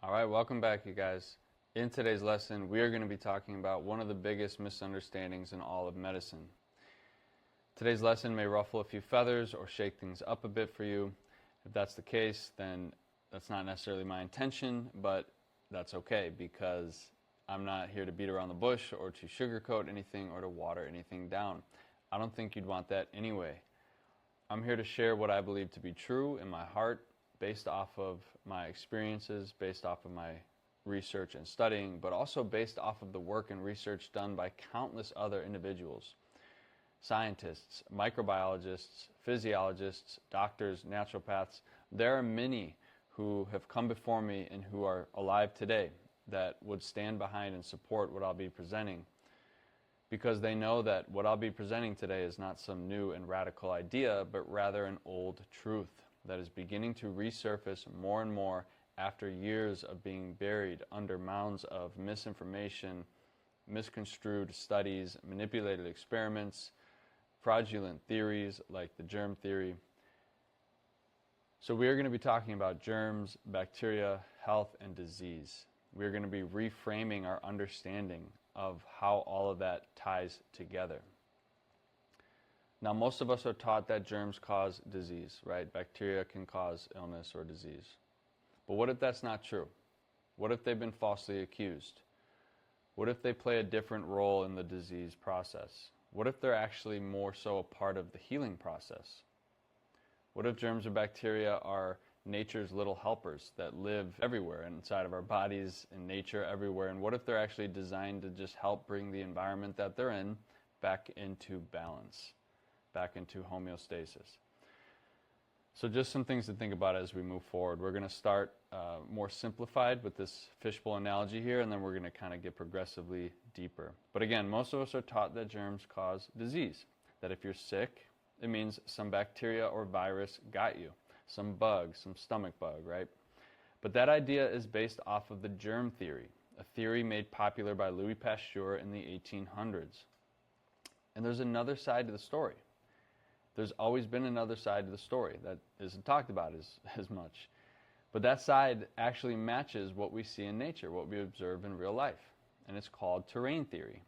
All right, welcome back, you guys. In today's lesson, we are going to be talking about one of the biggest misunderstandings in all of medicine. Today's lesson may ruffle a few feathers or shake things up a bit for you. If that's the case, then that's not necessarily my intention, but that's okay because I'm not here to beat around the bush or to sugarcoat anything or to water anything down. I don't think you'd want that anyway. I'm here to share what I believe to be true in my heart, based off of my experiences, based off of my research and studying, but also based off of the work and research done by countless other individuals. Scientists, microbiologists, physiologists, doctors, naturopaths. There are many who have come before me and who are alive today that would stand behind and support what I'll be presenting, because they know that what I'll be presenting today is not some new and radical idea, but rather an old truth that is beginning to resurface more and more after years of being buried under mounds of misinformation, misconstrued studies, manipulated experiments, fraudulent theories like the germ theory. So we are going to be talking about germs, bacteria, health, and disease. We are going to be reframing our understanding of how all of that ties together. Now, most of us are taught that germs cause disease, right? Bacteria can cause illness or disease. But what if that's not true? What if they've been falsely accused? What if they play a different role in the disease process? What if they're actually more so a part of the healing process? What if germs or bacteria are nature's little helpers that live everywhere inside of our bodies, in nature, everywhere? And what if they're actually designed to just help bring the environment that they're in back into balance, back into homeostasis? So just some things to think about as we move forward. We're going to start more simplified with this fishbowl analogy here, and then we're going to kind of get progressively deeper. But again, most of us are taught that germs cause disease, that if you're sick, it means some bacteria or virus got you, some bug, some stomach bug, right? But that idea is based off of the germ theory, a theory made popular by Louis Pasteur in the 1800s. And there's another side to the story. There's always been another side to the story that isn't talked about as much. But that side actually matches what we see in nature, what we observe in real life. And it's called terrain theory.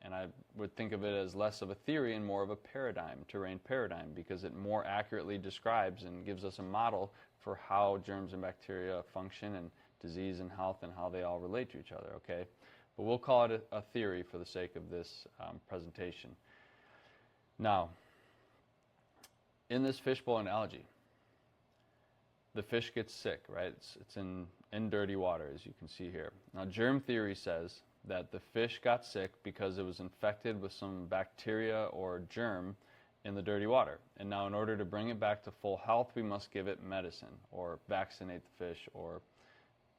And I would think of it as less of a theory and more of a paradigm, terrain paradigm, because it more accurately describes and gives us a model for how germs and bacteria function, and disease and health, and how they all relate to each other, okay? But we'll call it a theory for the sake of this presentation. Now, in this fishbowl analogy, the fish gets sick, right? It's in dirty water, as you can see here. Now, germ theory says that the fish got sick because it was infected with some bacteria or germ in the dirty water. And now, in order to bring it back to full health, we must give it medicine or vaccinate the fish or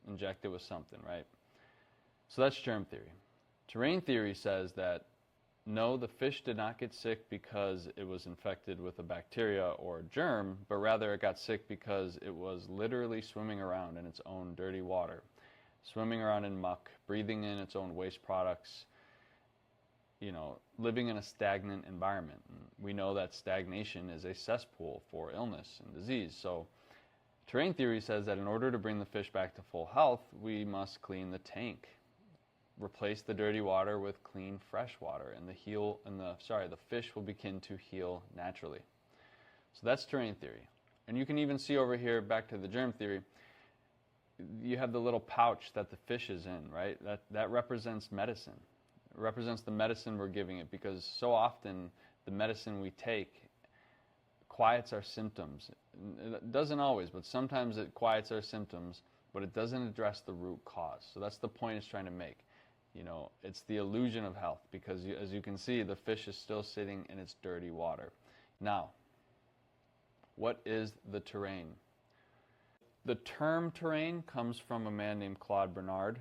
inject it with something, right? So that's germ theory. Terrain theory says that no, the fish did not get sick because it was infected with a bacteria or a germ, but rather it got sick because it was literally swimming around in its own dirty water, swimming around in muck, breathing in its own waste products, living in a stagnant environment. And we know that stagnation is a cesspool for illness and disease. So terrain theory says that in order to bring the fish back to full health, we must clean the tank. Replace the dirty water with clean, fresh water, and the fish will begin to heal naturally. So that's terrain theory. And you can even see over here, back to the germ theory, you have the little pouch that the fish is in, right? That represents medicine. It represents the medicine we're giving it, because so often the medicine we take quiets our symptoms. It doesn't always, but sometimes it quiets our symptoms, but it doesn't address the root cause. So that's the point it's trying to make. It's the illusion of health, because as you can see, the fish is still sitting in its dirty water. Now, what is the terrain? The term terrain comes from a man named Claude Bernard,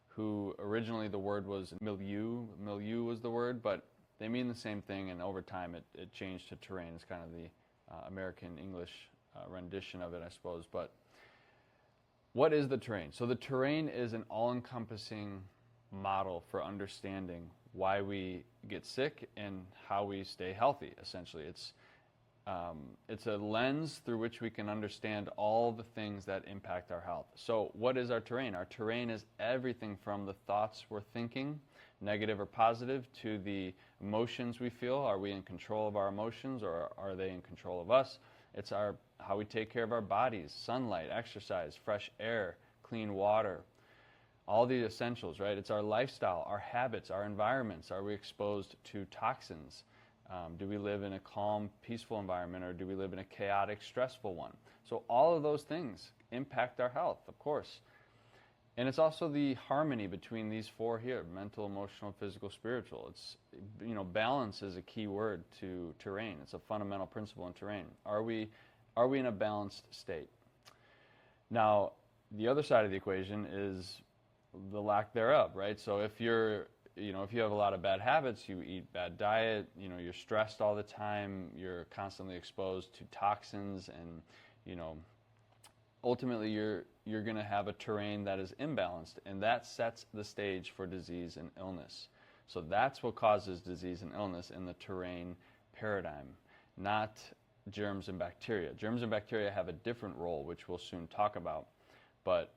who originally the word was milieu. Milieu was the word, but they mean the same thing, and over time it changed to terrain. It's kind of the American English rendition of it, I suppose. But what is the terrain? So the terrain is an all-encompassing model for understanding why we get sick and how we stay healthy, essentially. It's a lens through which we can understand all the things that impact our health. So what is our terrain? Our terrain is everything from the thoughts we're thinking, negative or positive, to the emotions we feel. Are we in control of our emotions, or are they in control of us? It's how we take care of our bodies, sunlight, exercise, fresh air, clean water, all the essentials, right? It's our lifestyle, our habits, our environments. Are we exposed to toxins? Do we live in a calm, peaceful environment, or do we live in a chaotic, stressful one? So all of those things impact our health, of course. And it's also the harmony between these four here: mental, emotional, physical, spiritual. It's, balance is a key word to terrain. It's a fundamental principle in terrain. Are we in a balanced state? Now, the other side of the equation is the lack thereof, right? So if if you have a lot of bad habits, you eat bad diet, you're stressed all the time, you're constantly exposed to toxins, and ultimately you're going to have a terrain that is imbalanced, and that sets the stage for disease and illness. So that's what causes disease and illness in the terrain paradigm, not germs and bacteria. Germs and bacteria have a different role, which we'll soon talk about. But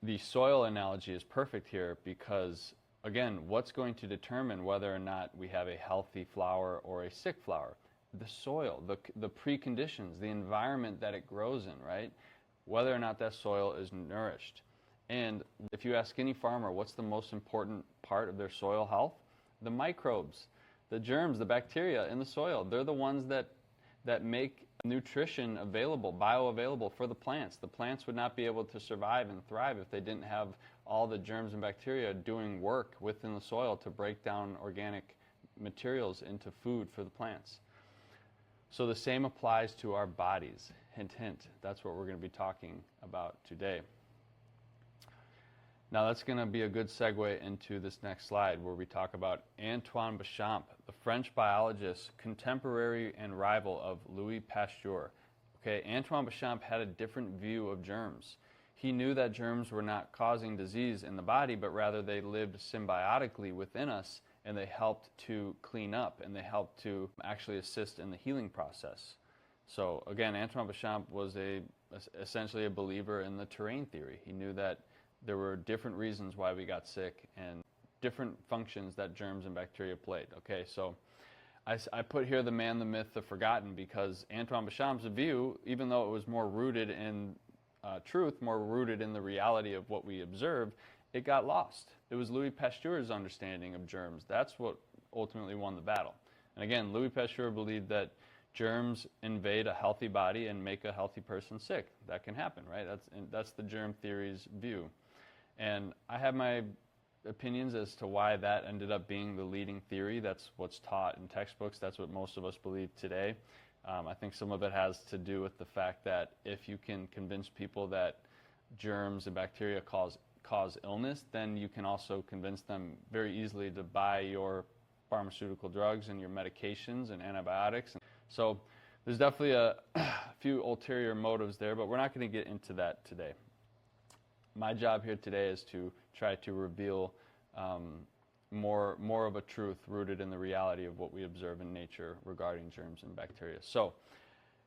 the soil analogy is perfect here because, again, what's going to determine whether or not we have a healthy flower or a sick flower? The soil, the preconditions, the environment that it grows in, right? Whether or not that soil is nourished. And if you ask any farmer, what's the most important part of their soil health? The microbes, the germs, the bacteria in the soil. They're the ones that make nutrition available, bioavailable for the plants. The plants would not be able to survive and thrive if they didn't have all the germs and bacteria doing work within the soil to break down organic materials into food for the plants. So the same applies to our bodies. Hint, hint. That's what we're going to be talking about today. Now that's going to be a good segue into this next slide, where we talk about Antoine Béchamp, the French biologist, contemporary and rival of Louis Pasteur. Okay, Antoine Béchamp had a different view of germs. He knew that germs were not causing disease in the body, but rather they lived symbiotically within us, and they helped to clean up, and they helped to actually assist in the healing process. So again, Antoine Béchamp was essentially a believer in the terrain theory. He knew that there were different reasons why we got sick and different functions that germs and bacteria played. Okay, so I put here the man, the myth, the forgotten, because Antoine Béchamp's view, even though it was more rooted in truth, more rooted in the reality of what we observed, it got lost. It was Louis Pasteur's understanding of germs. That's what ultimately won the battle. And again, Louis Pasteur believed that germs invade a healthy body and make a healthy person sick. That can happen, right? That's the germ theory's view. And I have my opinions as to why that ended up being the leading theory. That's what's taught in textbooks. That's what most of us believe today. I think some of it has to do with the fact that if you can convince people that germs and bacteria cause illness, then you can also convince them very easily to buy your pharmaceutical drugs and your medications and antibiotics. So there's definitely a few ulterior motives there, but we're not going to get into that today. My job here today is to try to reveal more of a truth rooted in the reality of what we observe in nature regarding germs and bacteria. So,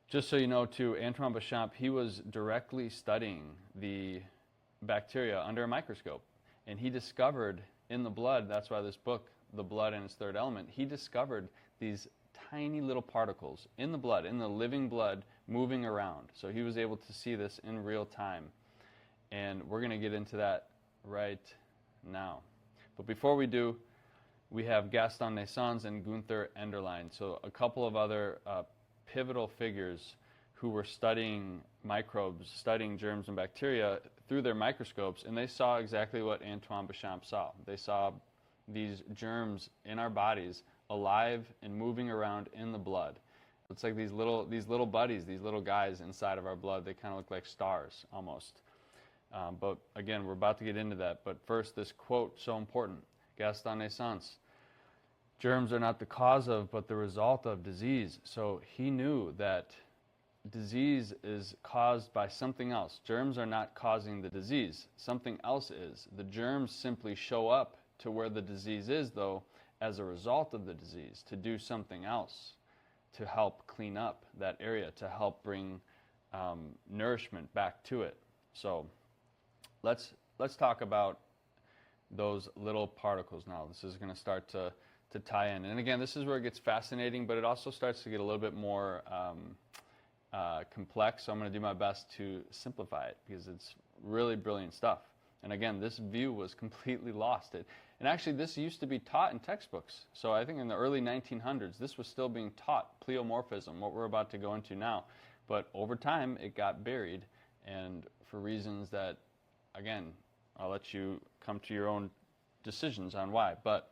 just so you know, too, Antoine Béchamp, he was directly studying the bacteria under a microscope, and he discovered in the blood, that's why this book, The Blood and Its Third Element, he discovered these tiny little particles in the blood, in the living blood, moving around. So he was able to see this in real time. And we're going to get into that right now. But before we do, we have Gaston Naessens and Gunther Enderlein. So a couple of other pivotal figures who were studying microbes, studying germs and bacteria through their microscopes, and they saw exactly what Antoine Béchamp saw. They saw these germs in our bodies alive and moving around in the blood. It's like these little buddies, these little guys inside of our blood. They kind of look like stars almost. But again, we're about to get into that. But first, this quote, so important. Gaston Naessens, germs are not the cause of, but the result of disease. So he knew that disease is caused by something else. Germs are not causing the disease. Something else is. The germs simply show up to where the disease is, though, as a result of the disease, to do something else, to help clean up that area, to help bring nourishment back to it. So let's talk about those little particles now. This is going to start to tie in. And again, this is where it gets fascinating, but it also starts to get a little bit more complex. So I'm going to do my best to simplify it because it's really brilliant stuff. And again, this view was completely lost. And actually, this used to be taught in textbooks. So I think in the early 1900s, this was still being taught, pleomorphism, what we're about to go into now. But over time, it got buried, and for reasons that, again, I'll let you come to your own decisions on why. But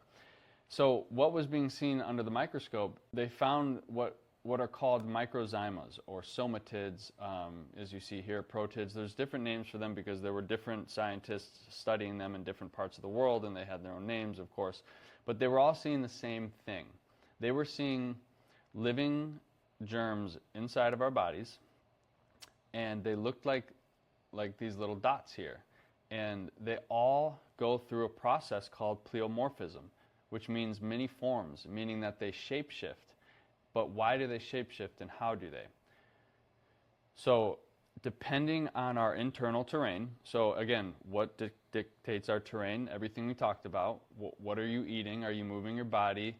so what was being seen under the microscope, they found what are called microzymas or somatids, as you see here, protids. There's different names for them because there were different scientists studying them in different parts of the world, and they had their own names, of course. But they were all seeing the same thing. They were seeing living germs inside of our bodies, and they looked like these little dots here. And they all go through a process called pleomorphism, which means many forms, meaning that they shapeshift. But why do they shapeshift, and how do they? So depending on our internal terrain, so again, what dictates our terrain? Everything we talked about. What are you eating? Are you moving your body?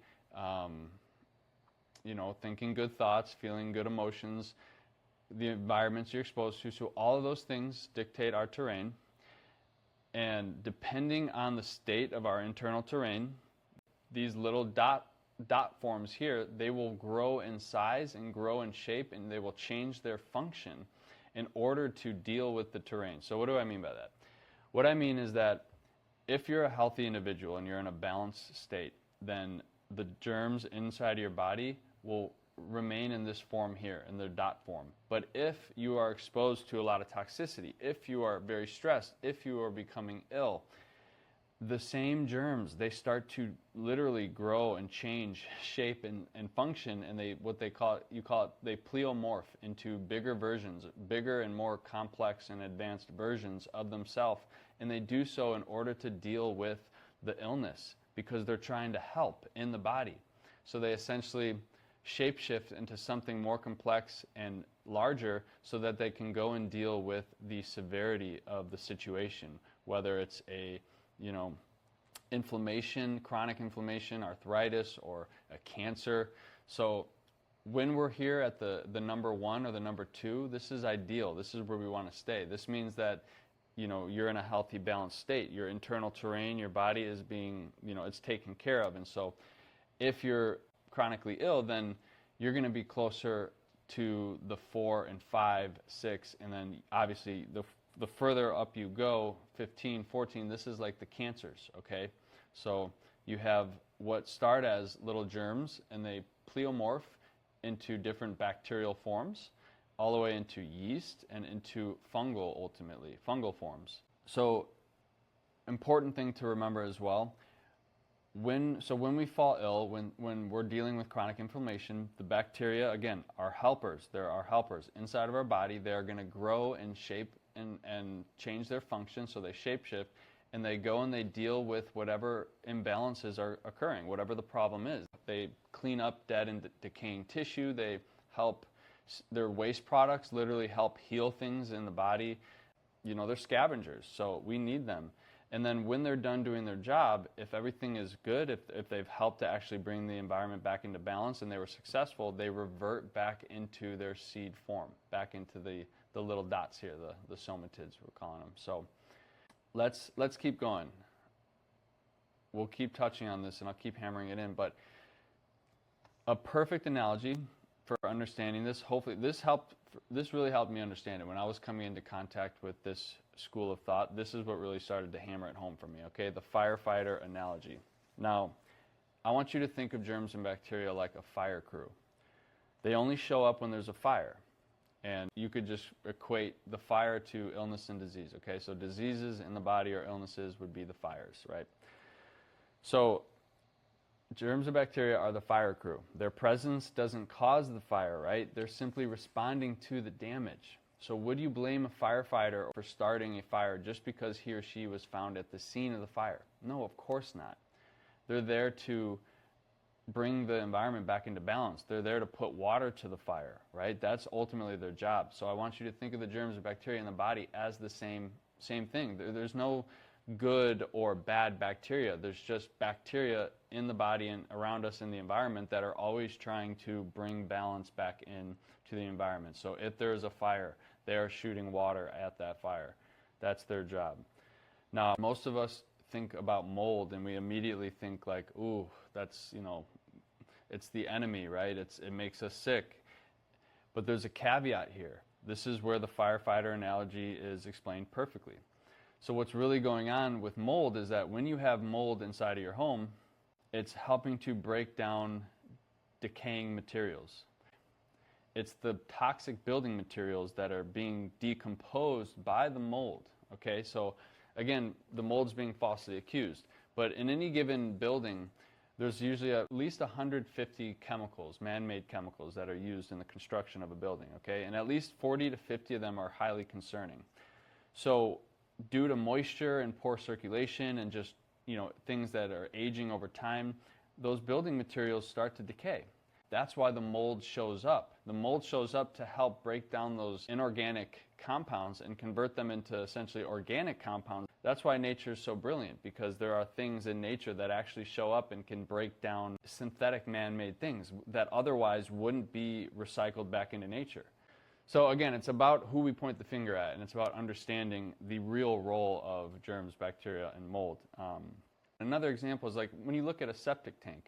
Thinking good thoughts, feeling good emotions, the environments you're exposed to. So all of those things dictate our terrain. And depending on the state of our internal terrain, these little dot forms here, they will grow in size and grow in shape, and they will change their function in order to deal with the terrain. So what do I mean by that? What I mean is that if you're a healthy individual and you're in a balanced state, then the germs inside of your body will remain in this form here, in the dot form. But if you are exposed to a lot of toxicity, if you are very stressed, if you are becoming ill, the same germs, they start to literally grow and change shape and function, and they pleomorph into bigger versions, bigger and more complex and advanced versions of themselves, and they do so in order to deal with the illness because they're trying to help in the body. So they essentially shapeshift into something more complex and larger so that they can go and deal with the severity of the situation, whether it's a inflammation, chronic inflammation, arthritis, or a cancer. So when we're here at the number 1 or the number 2, this is ideal. This is where we want to stay. This means that you're in a healthy, balanced state. Your internal terrain, your body is being, it's taken care of. And so if you're chronically ill, then you're going to be closer to the 4 and 5, 6, and then obviously the further up you go, 15, 14, this is like the cancers, okay? So you have what start as little germs, and they pleomorph into different bacterial forms, all the way into yeast and into fungal forms. So important thing to remember as well, when we fall ill, when we're dealing with chronic inflammation, the bacteria, again, are helpers. There are helpers inside of our body. They're going to grow and shape and change their function, so they shapeshift, and they go and they deal with whatever imbalances are occurring, whatever the problem is. They clean up dead and decaying tissue. They help, their waste products literally help heal things in the body. They're scavengers, so we need them. And then when they're done doing their job, if everything is good, if they've helped to actually bring the environment back into balance and they were successful, they revert back into their seed form, back into the little dots here, the somatids we're calling them. So let's keep going. We'll keep touching on this and I'll keep hammering it in, but a perfect analogy for understanding this, hopefully this really helped me understand it when I was coming into contact with this school of thought. This is what really started to hammer it home for me, okay? The firefighter analogy. Now, I want you to think of germs and bacteria like a fire crew. They only show up when there's a fire. And you could just equate the fire to illness and disease, okay? So diseases in the body or illnesses would be the fires, right? So germs and bacteria are the fire crew. Their presence doesn't cause the fire, right? They're simply responding to the damage. So would you blame a firefighter for starting a fire just because he or she was found at the scene of the fire? No, of course not. They're there to bring the environment back into balance. They're there to put water to the fire, right? That's ultimately their job. So I want you to think of the germs and bacteria in the body as the same thing. There's no good or bad bacteria. There's just bacteria in the body and around us in the environment that are always trying to bring balance back into the environment. So if there's a fire, they are shooting water at that fire. That's their job. Now, most of us think about mold and we immediately think like, ooh, that's, it's the enemy, right? It makes us sick. But there's a caveat here. This is where the firefighter analogy is explained perfectly. So what's really going on with mold is that when you have mold inside of your home, it's helping to break down decaying materials. It's the toxic building materials that are being decomposed by the mold, okay? So again, the mold's being falsely accused. But in any given building, there's usually at least 150 chemicals, man-made chemicals, that are used in the construction of a building, okay? And at least 40 to 50 of them are highly concerning. So due to moisture and poor circulation and just, things that are aging over time, those building materials start to decay. That's why the mold shows up. The mold shows up to help break down those inorganic compounds and convert them into essentially organic compounds. That's why nature is so brilliant, because there are things in nature that actually show up and can break down synthetic man-made things that otherwise wouldn't be recycled back into nature. So again, it's about who we point the finger at, and it's about understanding the real role of germs, bacteria, and mold. Another example is like when you look at a septic tank.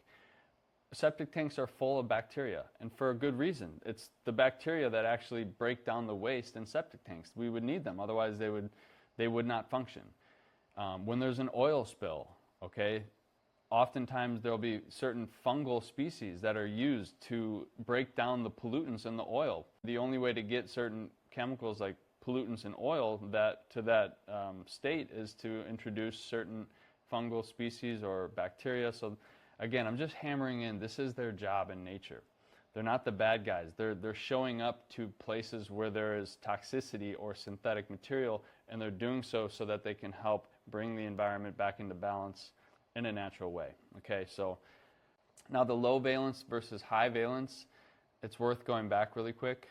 Septic tanks are full of bacteria, and for a good reason. It's the bacteria that actually break down the waste in septic tanks. We would need them, otherwise they would not function. When there's an oil spill, okay, oftentimes there'll be certain fungal species that are used to break down the pollutants in the oil. The only way to get certain chemicals like pollutants in oil to that state is to introduce certain fungal species or bacteria. So again, I'm just hammering in, this is their job in nature. They're not the bad guys. They're showing up to places where there is toxicity or synthetic material, and they're doing so that they can help bring the environment back into balance in a natural way. Okay, so now the low valence versus high valence, it's worth going back really quick.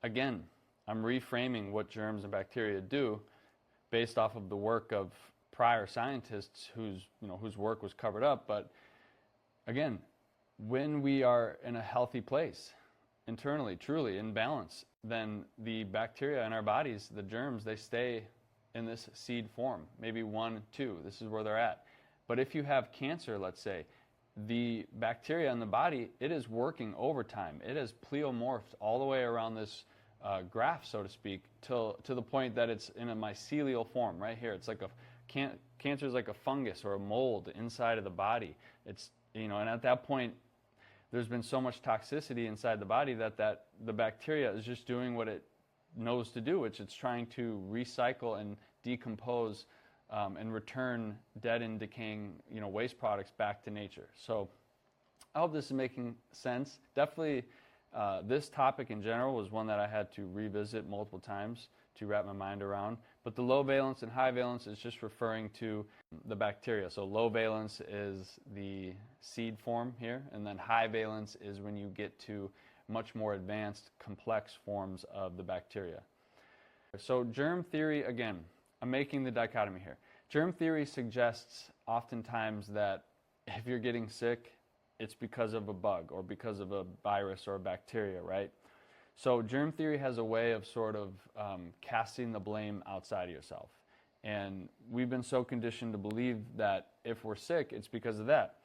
Again, I'm reframing what germs and bacteria do based off of the work of prior scientists whose work was covered up. But again, when we are in a healthy place, internally, truly in balance, then the bacteria in our bodies, the germs, they stay in this seed form, maybe 1, 2. This is where they're at. But if you have cancer, let's say, the bacteria in the body, it is working overtime. It has pleomorphed all the way around this graph, so to speak, to the point that it's in a mycelial form right here. It's like cancer is like a fungus or a mold inside of the body. It's, and at that point, there's been so much toxicity inside the body that the bacteria is just doing what it knows to do, which it's trying to recycle and decompose and return dead and decaying, waste products back to nature. So I hope this is making sense. Definitely, this topic in general was one that I had to revisit multiple times to wrap my mind around. But the low valence and high valence is just referring to the bacteria. So low valence is the seed form here, and then high valence is when you get to much more advanced, complex forms of the bacteria. So germ theory, again, I'm making the dichotomy here. Germ theory suggests oftentimes that if you're getting sick, it's because of a bug or because of a virus or a bacteria, right? So germ theory has a way of sort of casting the blame outside of yourself. And we've been so conditioned to believe that if we're sick, it's because of that.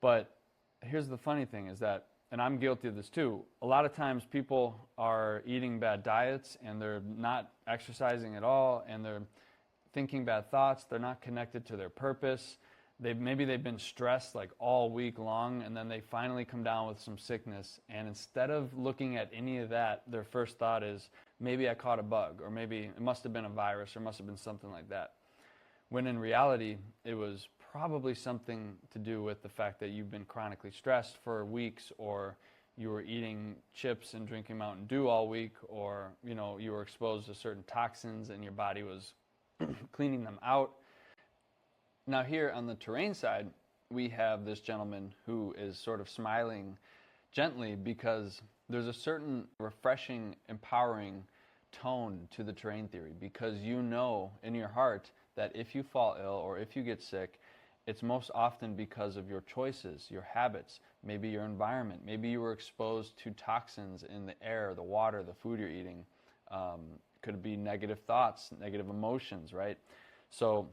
But here's the funny thing is that, and I'm guilty of this too, a lot of times people are eating bad diets and they're not exercising at all and they're thinking bad thoughts, they're not connected to their purpose. Maybe they've been stressed like all week long, and then they finally come down with some sickness, and instead of looking at any of that, their first thought is, maybe I caught a bug, or maybe it must have been a virus, or must have been something like that. When in reality, it was probably something to do with the fact that you've been chronically stressed for weeks, or you were eating chips and drinking Mountain Dew all week, or you were exposed to certain toxins and your body was cleaning them out. Now here on the terrain side, we have this gentleman who is sort of smiling gently because there's a certain refreshing, empowering tone to the terrain theory, because you know in your heart that if you fall ill or if you get sick, it's most often because of your choices, your habits, maybe your environment. Maybe you were exposed to toxins in the air, the water, the food you're eating. Could be negative thoughts, negative emotions, right? So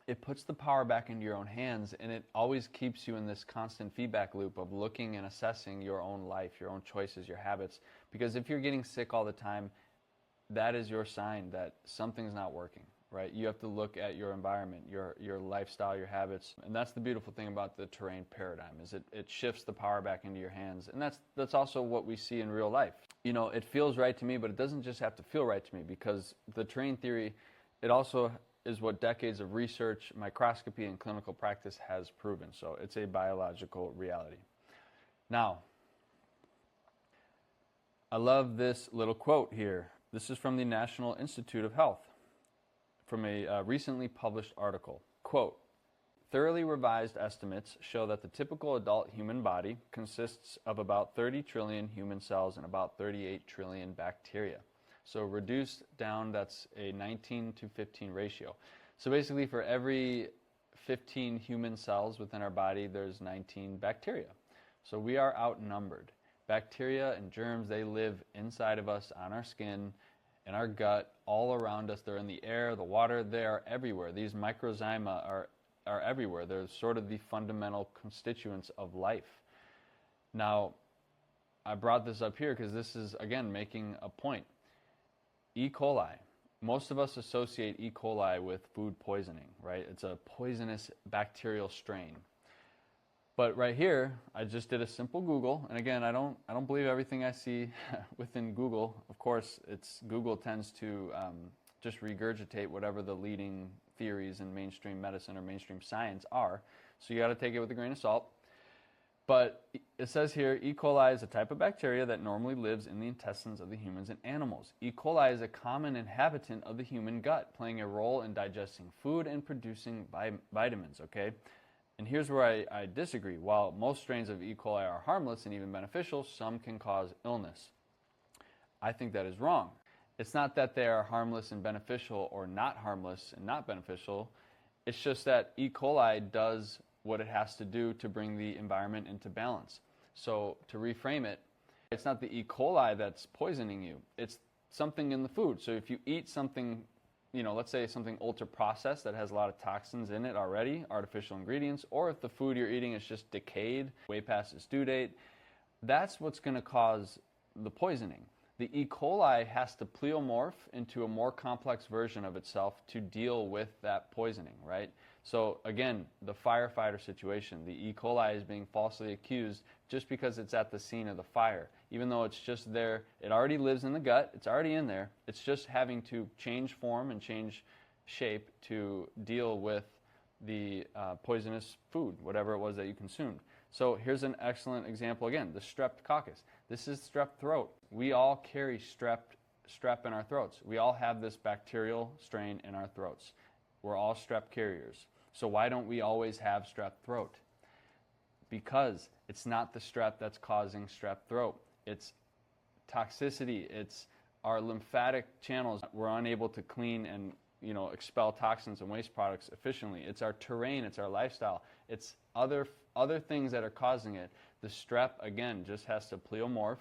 it puts the power back into your own hands, and it always keeps you in this constant feedback loop of looking and assessing your own life, your own choices, your habits. Because if you're getting sick all the time, that is your sign that something's not working. Right? You have to look at your environment, your lifestyle, your habits. And that's the beautiful thing about the terrain paradigm, is it shifts the power back into your hands. And that's also what we see in real life. You know, it feels right to me, but it doesn't just have to feel right to me, because the terrain theory, it also is what decades of research, microscopy, and clinical practice has proven. So it's a biological reality. Now, I love this little quote here. This is from the National Institute of Health, from a recently published article. Quote, thoroughly revised estimates show that the typical adult human body consists of about 30 trillion human cells and about 38 trillion bacteria. So reduced down, that's a 19 to 15 ratio. So basically for every 15 human cells within our body, there's 19 bacteria. So we are outnumbered. Bacteria and germs, they live inside of us, on our skin, in our gut, all around us. They're in the air, the water, they are everywhere. These microzyma are everywhere. They're sort of the fundamental constituents of life. Now, I brought this up here because this is, again, making a point. E. coli. Most of us associate E. coli with food poisoning, right? It's a poisonous bacterial strain. But right here, I just did a simple Google, and again, I don't believe everything I see within Google. Of course, Google tends to just regurgitate whatever the leading theories in mainstream medicine or mainstream science are. So you got to take it with a grain of salt. But it says here, E. coli is a type of bacteria that normally lives in the intestines of the humans and animals. E. coli is a common inhabitant of the human gut, playing a role in digesting food and producing vitamins, okay? And here's where I disagree. While most strains of E. coli are harmless and even beneficial, some can cause illness. I think that is wrong. It's not that they are harmless and beneficial or not harmless and not beneficial. It's just that E. coli does what it has to do to bring the environment into balance. So to reframe it, it's not the E. coli that's poisoning you. It's something in the food. So if you eat something, let's say something ultra processed that has a lot of toxins in it already, artificial ingredients, or if the food you're eating is just decayed, way past its due date, that's what's going to cause the poisoning. The E. coli has to pleomorph into a more complex version of itself to deal with that poisoning, right? So again, the firefighter situation, the E. coli is being falsely accused just because it's at the scene of the fire. Even though it's just there, it already lives in the gut, it's already in there, it's just having to change form and change shape to deal with the poisonous food, whatever it was that you consumed. So here's an excellent example again, the streptococcus. This is strep throat. We all carry strep in our throats. We all have this bacterial strain in our throats. We're all strep carriers. So why don't we always have strep throat? Because it's not the strep that's causing strep throat. It's toxicity. It's our lymphatic channels. We're unable to clean and expel toxins and waste products efficiently. It's our terrain. It's our lifestyle. It's other things that are causing it. The strep, again, just has to pleomorph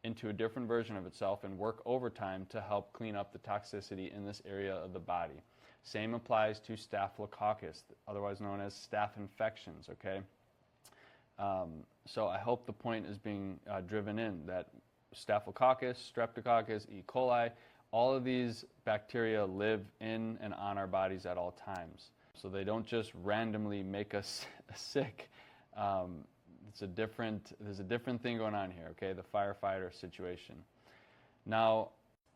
into a different version of itself and work overtime to help clean up the toxicity in this area of the body. Same applies to staphylococcus, otherwise known as staph infections, okay? So I hope the point is being driven in, that staphylococcus, streptococcus, E. coli, all of these bacteria live in and on our bodies at all times. So they don't just randomly make us sick. There's a different thing going on here, okay? The firefighter situation. Now,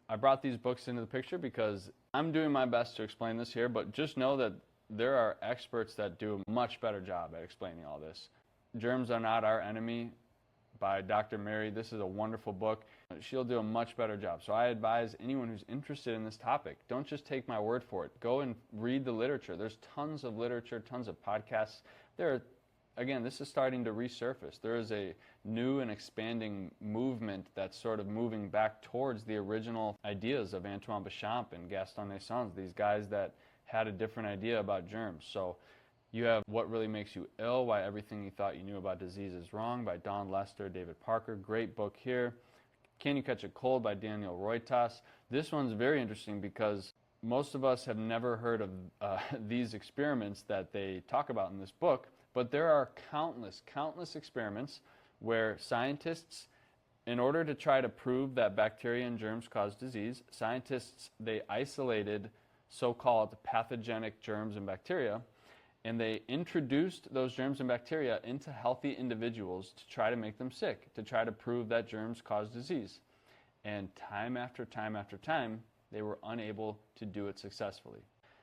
I brought these books into the picture because I'm doing my best to explain this here, but just know that there are experts that do a much better job at explaining all this. Germs Are Not Our Enemy by Dr. Mary. This is a wonderful book. She'll do a much better job. So I advise anyone who's interested in this topic, don't just take my word for it. Go and read the literature. There's tons of literature, tons of podcasts. There are again, this is starting to resurface. There is a new and expanding movement that's sort of moving back towards the original ideas of Antoine Béchamp and Gaston Naessens, these guys that had a different idea about germs. So you have What Really Makes You Ill, Why Everything You Thought You Knew About Disease Is Wrong by Don Lester, David Parker. Great book here. Can You Catch a Cold by Daniel Roitas. This one's very interesting because most of us have never heard of these experiments that they talk about in this book, but there are countless experiments where scientists, in order to try to prove that bacteria and germs cause disease, they isolated so-called pathogenic germs and bacteria, and they introduced those germs and bacteria into healthy individuals to try to make them sick, to try to prove that germs cause disease. And time after time after time, they were unable to do it successfully.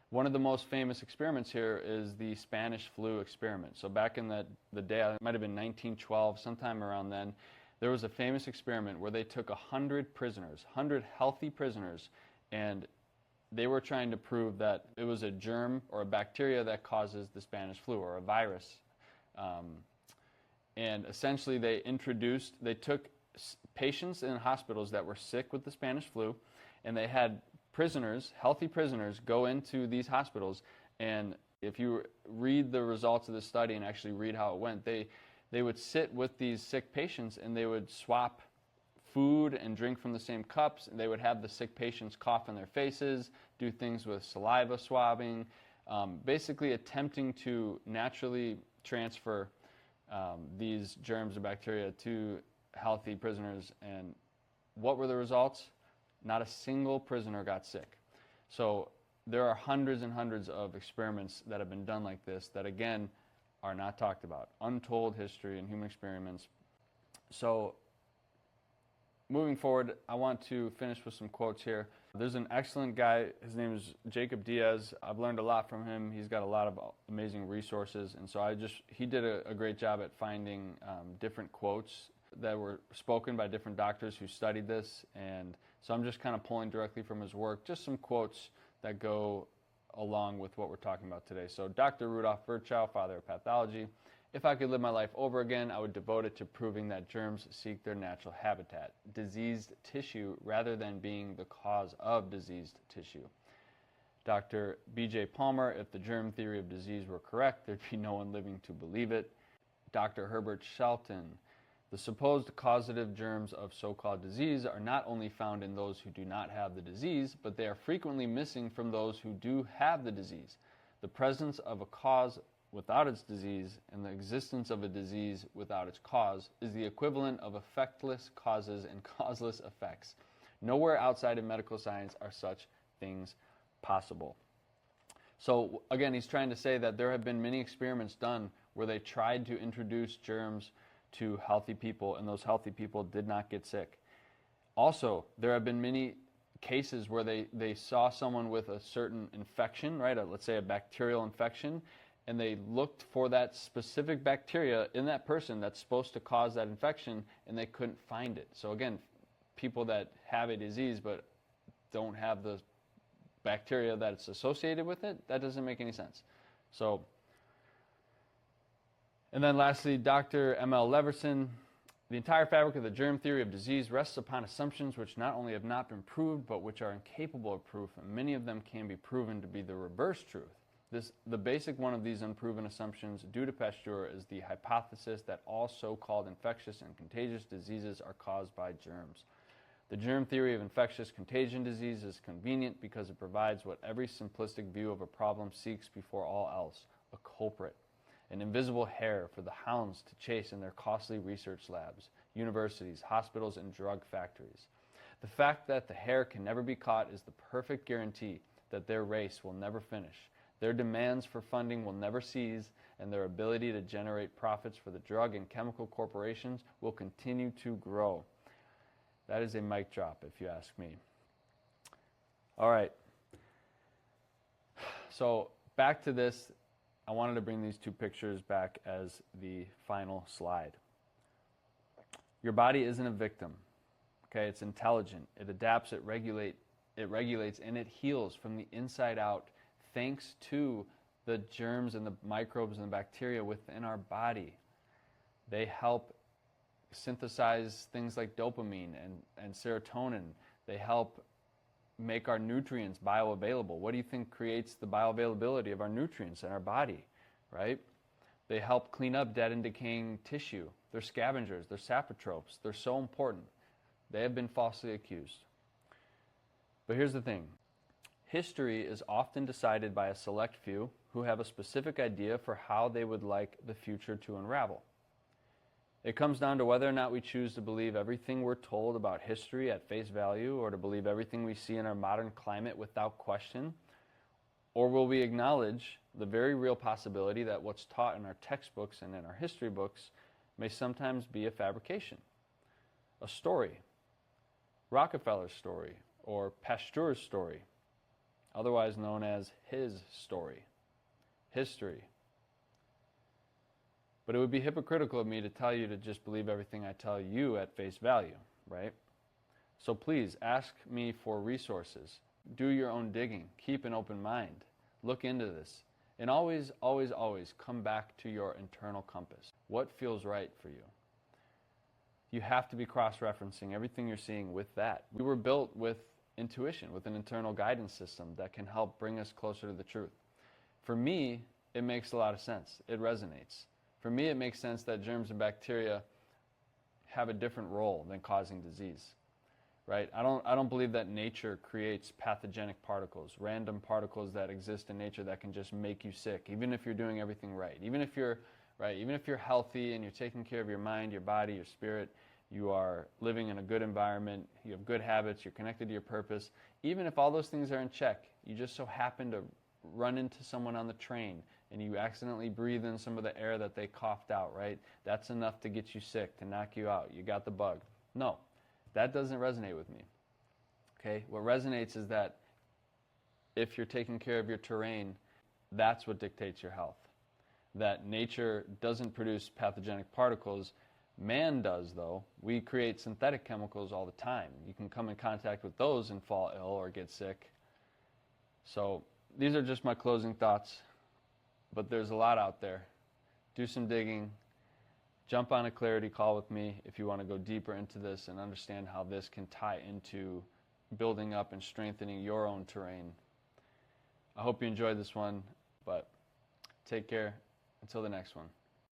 One of the most famous experiments here is the Spanish flu experiment. So back in the day, it might have been 1912, sometime around then, there was a famous experiment where they took 100 prisoners, 100 healthy prisoners, and they were trying to prove that it was a germ or a bacteria that causes the Spanish flu, or a virus. And essentially they took patients in hospitals that were sick with the Spanish flu, and they had prisoners, healthy prisoners, go into these hospitals, and if you read the results of the study and actually read how it went, they would sit with these sick patients and they would swap food and drink from the same cups, and they would have the sick patients cough in their faces, do things with saliva swabbing, basically attempting to naturally transfer these germs and bacteria to healthy prisoners. And what were the results? Not a single prisoner got sick. So there are hundreds and hundreds of experiments that have been done like this that, again, are not talked about. Untold history in human experiments. So moving forward, I want to finish with some quotes here. There's an excellent guy. His name is Jacob Diaz. I've learned a lot from him. He's got a lot of amazing resources. And so he did a great job at finding different quotes that were spoken by different doctors who studied this. And so I'm just kind of pulling directly from his work, just some quotes that go along with what we're talking about today. So Dr. Rudolf Virchow, father of pathology: if I could live my life over again, I would devote it to proving that germs seek their natural habitat, diseased tissue, rather than being the cause of diseased tissue. Dr. B.J. Palmer: if the germ theory of disease were correct, there'd be no one living to believe it. Dr. Herbert Shelton: the supposed causative germs of so-called disease are not only found in those who do not have the disease, but they are frequently missing from those who do have the disease. The presence of a cause without its disease and the existence of a disease without its cause is the equivalent of effectless causes and causeless effects. Nowhere outside of medical science are such things possible. So again, he's trying to say that there have been many experiments done where they tried to introduce germs to healthy people, and those healthy people did not get sick. Also, there have been many cases where they saw someone with a certain infection, right? Let's say a bacterial infection, and they looked for that specific bacteria in that person that's supposed to cause that infection, and they couldn't find it. So again, people that have a disease but don't have the bacteria that's associated with it, that doesn't make any sense. So, and then lastly, Dr. M.L. Leverson: the entire fabric of the germ theory of disease rests upon assumptions which not only have not been proved, but which are incapable of proof, and many of them can be proven to be the reverse truth. The basic one of these unproven assumptions due to Pasteur is the hypothesis that all so-called infectious and contagious diseases are caused by germs. The germ theory of infectious contagion disease is convenient because it provides what every simplistic view of a problem seeks before all else: a culprit, an invisible hare for the hounds to chase in their costly research labs, universities, hospitals, and drug factories. The fact that the hare can never be caught is the perfect guarantee that their race will never finish. Their demands for funding will never cease, and their ability to generate profits for the drug and chemical corporations will continue to grow. That is a mic drop, if you ask me. All right. So back to this. I wanted to bring these two pictures back as the final slide. Your body isn't a victim. Okay, it's intelligent. It adapts, it regulates, and it heals from the inside out, thanks to the germs and the microbes and the bacteria within our body. They help synthesize things like dopamine and serotonin. They help make our nutrients bioavailable. What do you think creates the bioavailability of our nutrients in our body, right? They help clean up dead and decaying tissue. They're scavengers, they're saprotropes. They're so important. They have been falsely accused. But here's the thing. History is often decided by a select few who have a specific idea for how they would like the future to unravel. It comes down to whether or not we choose to believe everything we're told about history at face value, or to believe everything we see in our modern climate without question, or will we acknowledge the very real possibility that what's taught in our textbooks and in our history books may sometimes be a fabrication, a story, Rockefeller's story, or Pasteur's story, otherwise known as his story, history. But it would be hypocritical of me to tell you to just believe everything I tell you at face value, right? So please ask me for resources. Do your own digging. Keep an open mind. Look into this. And always, always, always come back to your internal compass. What feels right for you? You have to be cross-referencing everything you're seeing with that. We were built with intuition, with an internal guidance system that can help bring us closer to the truth. For me, it makes a lot of sense. It resonates. For me, it makes sense that germs and bacteria have a different role than causing disease, right? I don't believe that nature creates pathogenic particles, random particles that exist in nature that can just make you sick, even if you're doing everything right. Even if you're healthy and you're taking care of your mind, your body, your spirit, you are living in a good environment, you have good habits, you're connected to your purpose. Even if all those things are in check, you just so happen to run into someone on the train and you accidentally breathe in some of the air that they coughed out, right? That's enough to get you sick, to knock you out. You got the bug. No, that doesn't resonate with me. Okay? What resonates is that if you're taking care of your terrain, that's what dictates your health. That nature doesn't produce pathogenic particles. Man does, though. We create synthetic chemicals all the time. You can come in contact with those and fall ill or get sick. So these are just my closing thoughts. But there's a lot out there. Do some digging. Jump on a clarity call with me if you want to go deeper into this and understand how this can tie into building up and strengthening your own terrain. I hope you enjoyed this one, but take care. Until the next one.